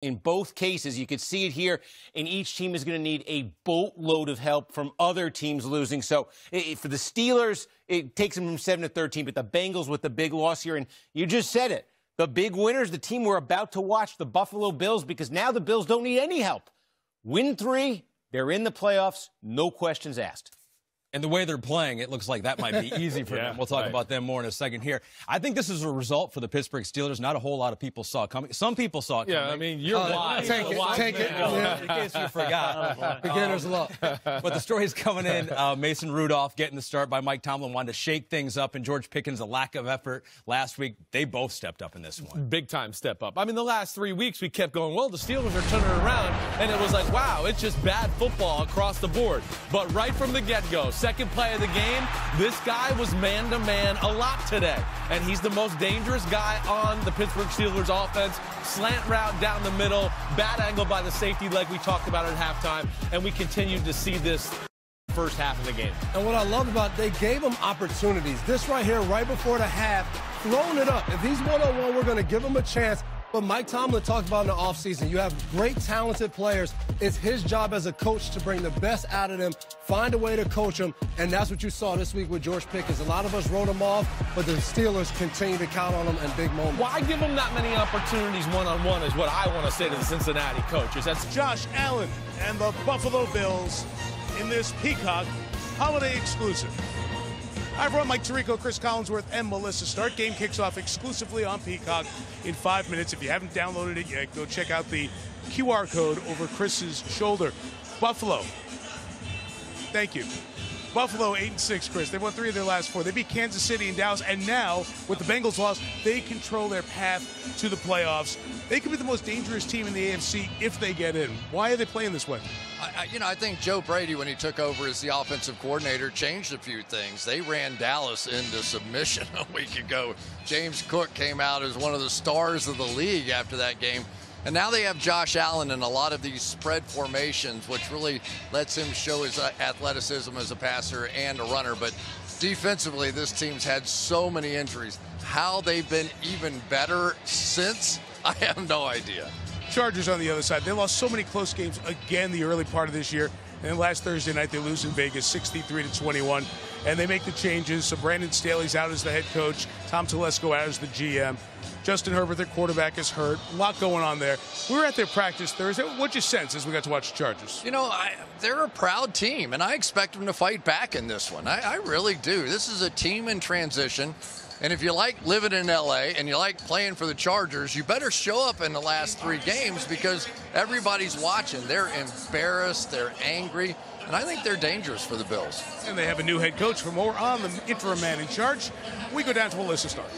In both cases, you could see it here, and each team is going to need a boatload of help from other teams losing. So for the Steelers, it takes them from 7-13, but the Bengals with the big loss here, and you just said it. The big winners, the team we're about to watch, the Buffalo Bills, because now the Bills don't need any help. Win 3, they're in the playoffs, no questions asked. And the way they're playing, it looks like that might be easy for them. We'll talk about them more in a second here. I think this is a result for the Pittsburgh Steelers. Not a whole lot of people saw it coming. Some people saw it coming. Yeah, I mean, you're wise. Take it. In case you forgot. Beginner's luck. But the story's coming in. Mason Rudolph getting the start by Mike Tomlin, wanted to shake things up, and George Pickens, a lack of effort last week. They both stepped up in this one. Big time step up. I mean, the last 3 weeks we kept going, well, the Steelers are turning around, and it was like, wow, it's just bad football across the board. But right from the get-go, second play of the game, this guy was man-to-man a lot today. And he's the most dangerous guy on the Pittsburgh Steelers offense. Slant route down the middle, bad angle by the safety leg we talked about at halftime, and we continued to see this first half of the game. And what I love about it, they gave him opportunities. This right here, right before the half, throwing it up. If he's one-on-one, we're going to give him a chance. But Mike Tomlin talked about in the offseason, you have great, talented players. It's his job as a coach to bring the best out of them, find a way to coach them, and that's what you saw this week with George Pickens. A lot of us wrote him off, but the Steelers continue to count on him in big moments. Why give him that many opportunities one-on-one is what I want to say to the Cincinnati coaches. That's Josh Allen and the Buffalo Bills in this Peacock holiday exclusive. Hi, everyone. Mike Tirico, Chris Collinsworth, and Melissa Stark. Game kicks off exclusively on Peacock in 5 minutes. If you haven't downloaded it yet, go check out the QR code over Chris's shoulder. Buffalo. Thank you. Buffalo 8-6, Chris. They won 3 of their last 4. They beat Kansas City and Dallas, and now with the Bengals loss, they control their path to the playoffs. They could be the most dangerous team in the AFC if they get in. Why are they playing this way? I think Joe Brady, when he took over as the offensive coordinator, changed a few things. They ran Dallas into submission a week ago. James Cook came out as one of the stars of the league after that game. And now they have Josh Allen in a lot of these spread formations, which really lets him show his athleticism as a passer and a runner. But defensively, this team's had so many injuries. How they've been even better since, I have no idea. Chargers on the other side. They lost so many close games again the early part of this year. And last Thursday night, they lose in Vegas 63-21. And they make the changes. So Brandon Staley's out as the head coach. Tom Telesco out as the GM. Justin Herbert, their quarterback, is hurt. A lot going on there. We were at their practice Thursday. What'd you sense as we got to watch the Chargers? You know, they're a proud team, and I expect them to fight back in this one. I really do. This is a team in transition. And if you like living in L.A. and you like playing for the Chargers, you better show up in the last 3 games because everybody's watching. They're embarrassed. They're angry. And I think they're dangerous for the Bills. And they have a new head coach. For more on the interim man in charge, we go down to Melissa Stark.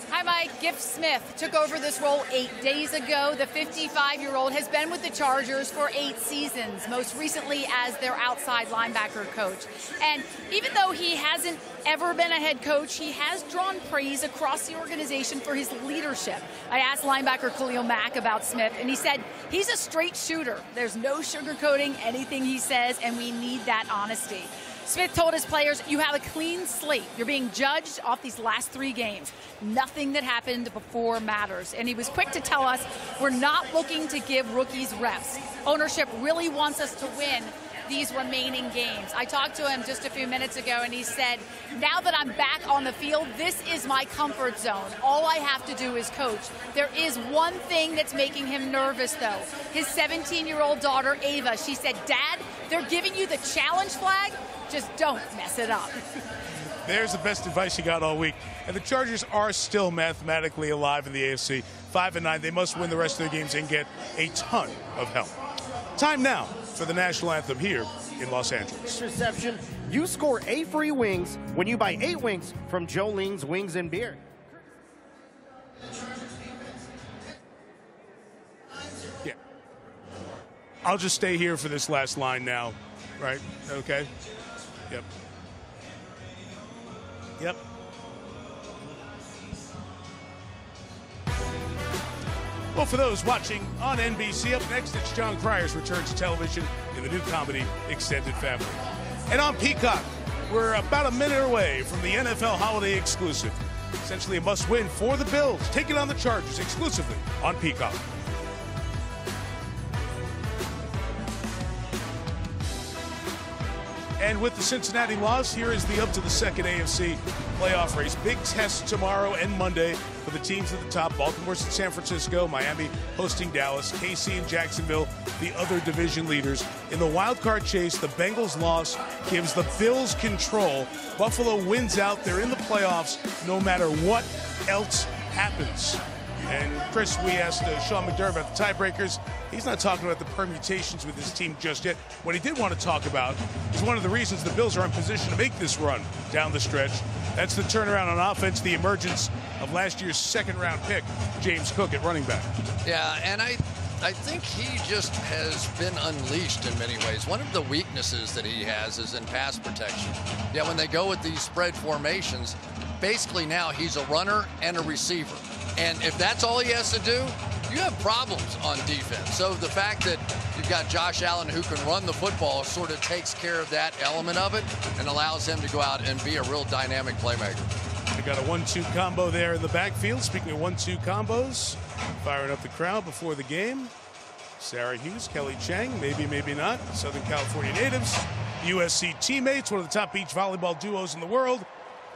Hi, Mike. Gift Smith took over this role 8 days ago. The 55-year-old has been with the Chargers for 8 seasons, most recently as their outside linebacker coach. And even though he hasn't ever been a head coach, he has drawn praise across the organization for his leadership. I asked linebacker Khalil Mack about Smith, and he said he's a straight shooter. There's no sugarcoating anything he says, and we need that honesty. Smith told his players, you have a clean slate. You're being judged off these last 3 games. Nothing that happened before matters. And he was quick to tell us, we're not looking to give rookies reps. Ownership really wants us to win these remaining games. I talked to him just a few minutes ago, and he said, now that I'm back on the field, this is my comfort zone. All I have to do is coach. There is one thing that's making him nervous, though. His 17-year-old daughter, Ava, she said, Dad, they're giving you the challenge flag. Just don't mess it up. There's the best advice you got all week. And the Chargers are still mathematically alive in the AFC. 5-9. They must win the rest of their games and get a ton of help. Time now for the national anthem here in Los Angeles. This reception, you score 8 free wings when you buy 8 wings from Jolene's Wings and Beer. Yeah. I'll just stay here for this last line now. Right? Okay. Yep. Yep. Well, for those watching on NBC, up next, it's John Cryer's return to television in the new comedy Extended Family. And on Peacock, we're about a minute away from the NFL Holiday Exclusive. Essentially a must-win for the Bills, taking on the Chargers exclusively on Peacock. And with the Cincinnati loss, here is the up to the second AFC playoff race. Big test tomorrow and Monday for the teams at the top. Baltimore's in San Francisco, Miami hosting Dallas, KC and Jacksonville, the other division leaders. In the wild card chase, the Bengals loss gives the Bills control. Buffalo wins out. They're in the playoffs no matter what else happens. And Chris, we asked Sean McDermott about the tiebreakers. He's not talking about the permutations with his team just yet. What he did want to talk about is one of the reasons the Bills are in position to make this run down the stretch. That's the turnaround on offense, the emergence of last year's second-round pick, James Cook, at running back. Yeah, and I think he just has been unleashed in many ways. One of the weaknesses that he has is in pass protection. Yeah, when they go with these spread formations, basically now he's a runner and a receiver. And if that's all he has to do, you have problems on defense. So the fact that you've got Josh Allen who can run the football sort of takes care of that element of it and allows him to go out and be a real dynamic playmaker. We got a 1-2 combo there in the backfield. Speaking of 1-2 combos, firing up the crowd before the game. Sarah Hughes, Kelly Chang, maybe, maybe not. Southern California natives, USC teammates, one of the top beach volleyball duos in the world.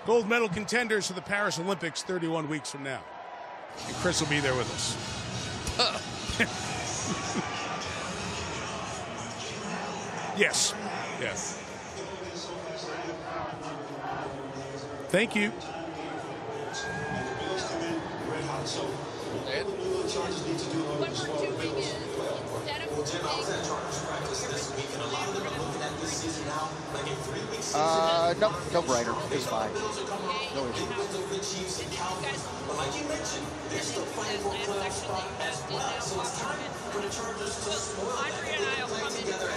Gold medal contenders for the Paris Olympics 31 weeks from now. And Chris will be there with us. Yes. Yes. Thank you. No brainer. It's fine. No issue. Like you mentioned, they're still fighting for playoff spot as well. So it's time for the Chargers to spoil play together.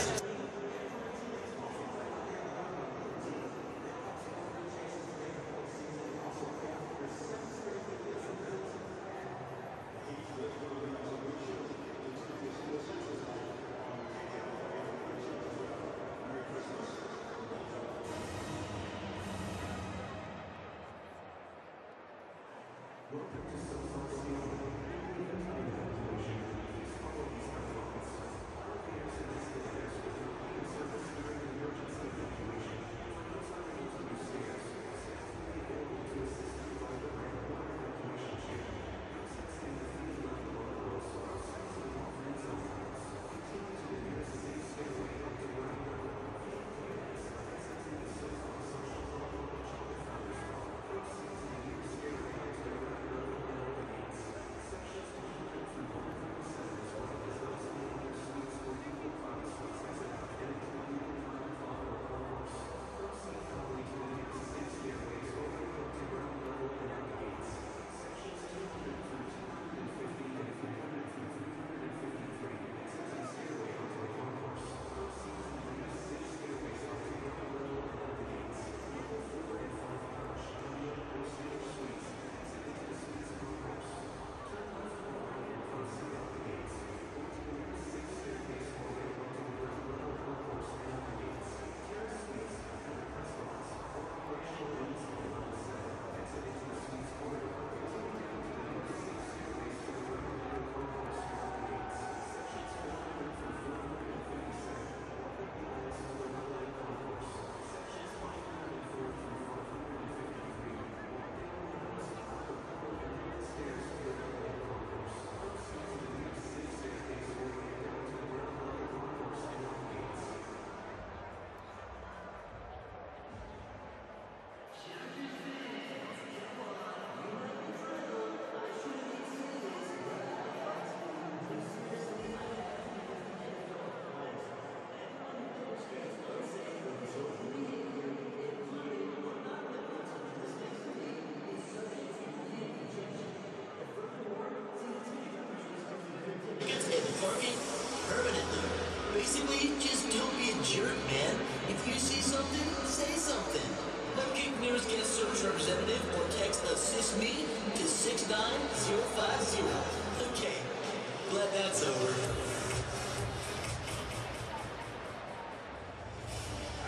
Basically, just don't be a jerk, man. If you see something, say something. Locate nearest guest service representative or text assist me to 69050. Okay, glad that's over.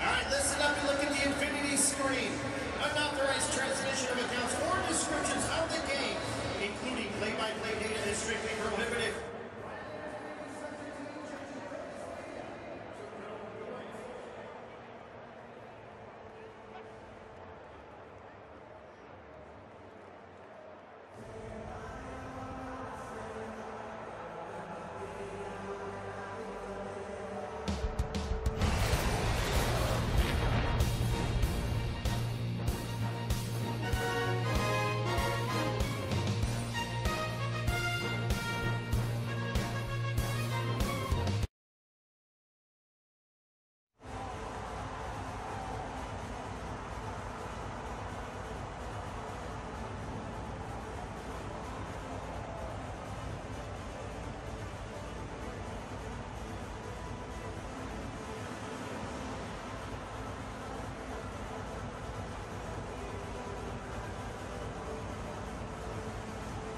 All right, listen up and look at the infinity screen. Unauthorized transmission of accounts or descriptions of the game, including play-by-play data, is strictly prohibited.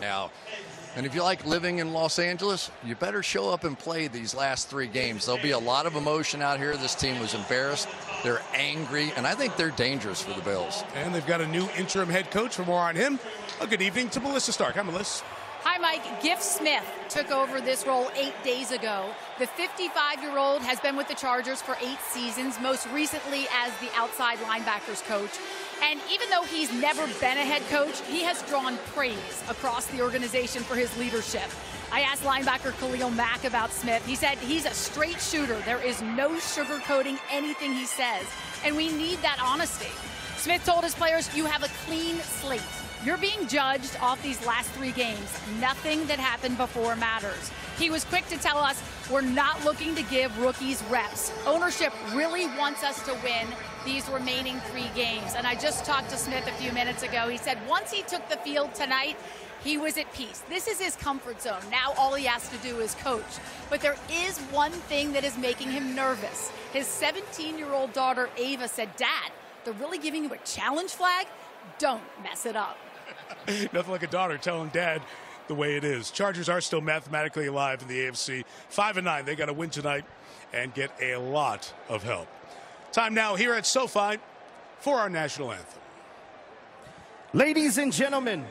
now. And if you like living in Los Angeles, you better show up and play these last 3 games. There'll be a lot of emotion out here. This team was embarrassed. They're angry, and I think they're dangerous for the Bills. And they've got a new interim head coach. For more on him, a good evening to Melissa Stark. Hi, Melissa. Hi, Mike. Gift Smith took over this role 8 days ago. The 55-year-old has been with the Chargers for 8 seasons, most recently as the outside linebackers coach. And even though he's never been a head coach, he has drawn praise across the organization for his leadership. I asked linebacker Khalil Mack about Smith. He said he's a straight shooter. There is no sugarcoating anything he says, and we need that honesty. Smith told his players, you have a clean slate. You're being judged off these last 3 games. Nothing that happened before matters. He was quick to tell us we're not looking to give rookies reps. Ownership really wants us to win these remaining 3 games. And I just talked to Smith a few minutes ago. He said once he took the field tonight, he was at peace. This is his comfort zone. Now all he has to do is coach. But there is one thing that is making him nervous. His 17-year-old daughter, Ava, said, Dad, they're really giving you a challenge flag? Don't mess it up. Nothing like a daughter telling dad the way it is. Chargers are still mathematically alive in the AFC. 5-9. They got to win tonight and get a lot of help. Time now here at SoFi for our national anthem. Ladies and gentlemen,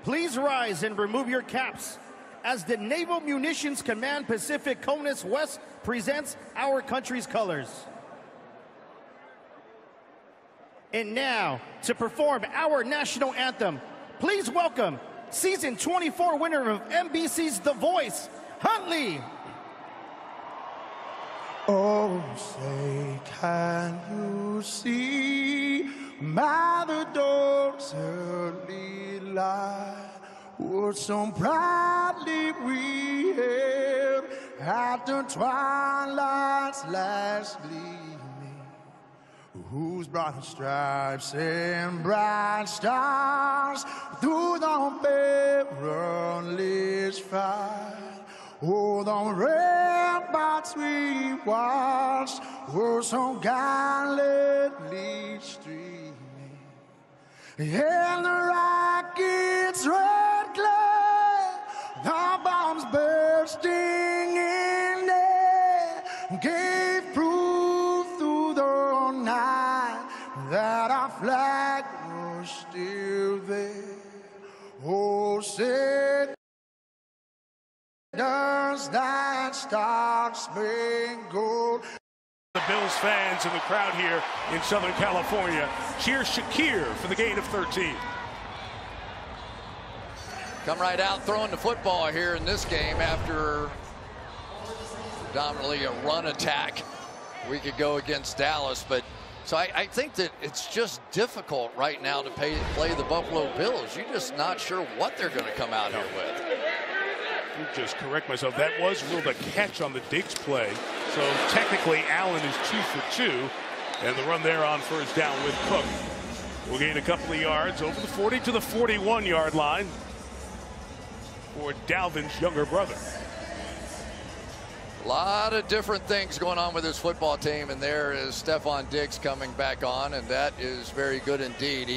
please rise and remove your caps as the Naval Munitions Command Pacific CONUS West presents our country's colors. And now, to perform our national anthem, please welcome season 24 winner of NBC's The Voice, Huntley. Oh, say, can you see by the dawn's early light what so proudly we hailed at the twilight's last gleaming, whose broad stripes and bright stars through the perilous fight, oh, the ramparts we watched were so gallantly streaming, and the Rockies' red glare, the bombs bursting in there, gave proof through the night that our flag was still there. Oh, say, does that star-spangled The Bills fans in the crowd here in Southern California cheer Shakir for the gain of 13. Come right out throwing the football here in this game after predominantly a run attack we could go against Dallas. But so I think that it's just difficult right now to play the Buffalo Bills. You're just not sure what they're going to come out here with. Just correct myself. That was ruled a catch on the Diggs play. So technically Allen is 2 for 2. And the run there on first down with Cook will gain a couple of yards over the 40 to the 41-yard line for Dalvin's younger brother. A lot of different things going on with this football team, and there is Stephon Diggs coming back on, and that is very good indeed.